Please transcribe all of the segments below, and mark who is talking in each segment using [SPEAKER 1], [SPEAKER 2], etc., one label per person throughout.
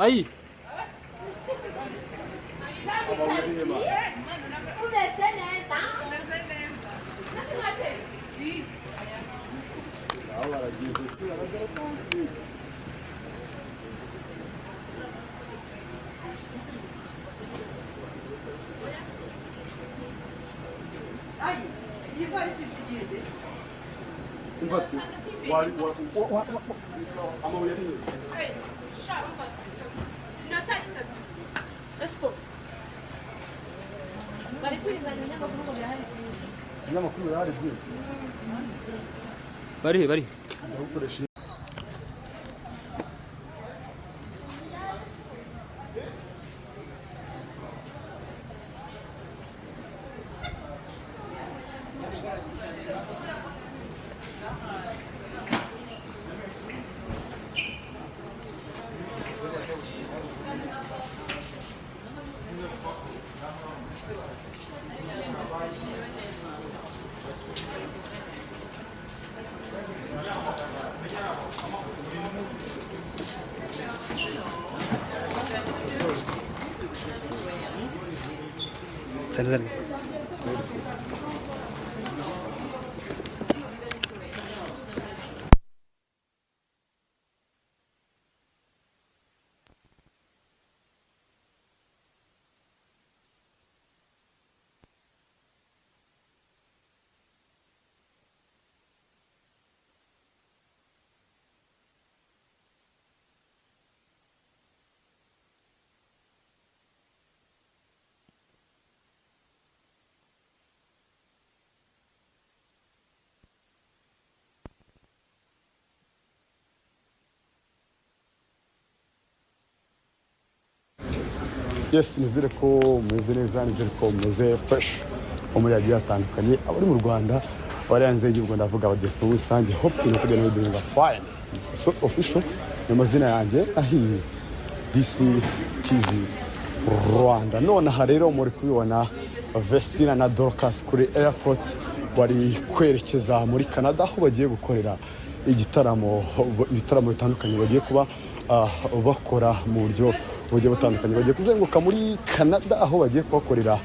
[SPEAKER 1] Aí.
[SPEAKER 2] Aí, e vai se seguir dele?
[SPEAKER 3] Você.
[SPEAKER 4] Let's go.
[SPEAKER 1] Bari. Sen.
[SPEAKER 3] Yes, nizere ko meze neza, nizere ko meze fresh muri yagiye atandukanye abari mu Rwanda baranze igihugu ndavuga aba diaspora rusange hope ino kujya no doing fine so official ni mazina yanjye ahiye DC TV Rwanda none aha rero muri kubibona Vestine na Dorcas kuri airport bari kwerekeza muri Canada aho bagiye gukorera ibitaramo bitandukanye bagiye kuba bakora mu buryo butandukanye bagiye kuzenguka muri Canada aho bagiye kubakorera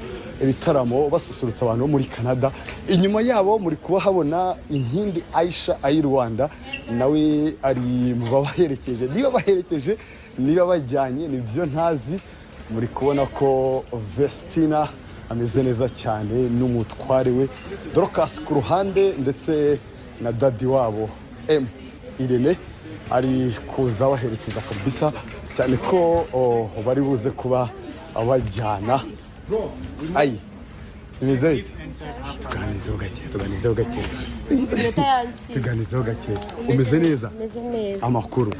[SPEAKER 3] ibitaramo basusurutsa abantu bo muri Canada inyuma yabo muri kubahabona inkindi Aisha ayi Rwanda nawe ari mu babaherekeje niba bajyanye nibyo ntazi muri kubona ko Vestine ameze neza cyane n'umutware we Dorcas ku ruhande ndetse na dadi wabo Irene ari kuza baherekeza kabisa cyane ko bari buze kuba abajyana ayi nizeye tuganizeho gake umeze neza amakuru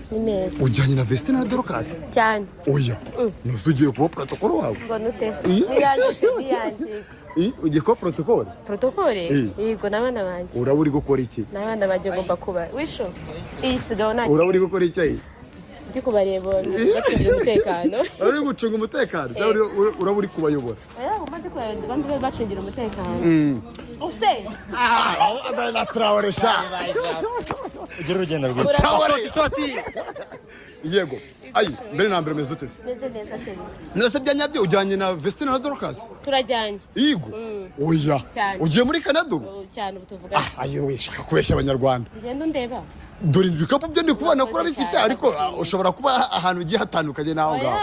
[SPEAKER 3] ujyanye na Vestine na Dorcas
[SPEAKER 4] cyane
[SPEAKER 3] oya nusugiye kuba protocol wawe
[SPEAKER 4] bonute
[SPEAKER 3] ugiye kuba protocol
[SPEAKER 4] yego nabana banje
[SPEAKER 3] uraba uri gukora iki
[SPEAKER 4] nabana banje ngomba kuba wisho iyi sidona
[SPEAKER 3] uraba uri gukora iki
[SPEAKER 4] ndi kubareba bacunga umutekano
[SPEAKER 3] uri gucunga umutekano uraba uri kubayobora
[SPEAKER 4] umaze kwenda bandi bacungira umutekano use
[SPEAKER 3] adana traoresha
[SPEAKER 1] Ugira urugendo rwiza.
[SPEAKER 3] Yego ayi mbere na mbere meze
[SPEAKER 4] neza sheri
[SPEAKER 3] nase byanyabye ujyanye na Vestine na Dorcas
[SPEAKER 4] turajyanye
[SPEAKER 3] yego oya ugiye muri Canada
[SPEAKER 4] cyane ubutuvuga
[SPEAKER 3] ayo wishaka kubeshya abanyarwanda
[SPEAKER 4] ngendo ndeba
[SPEAKER 3] dore ibikapu byo ndi kubona ko bifite ariko ushobora kuba ahantu ugiye hatandukanye naho ngaho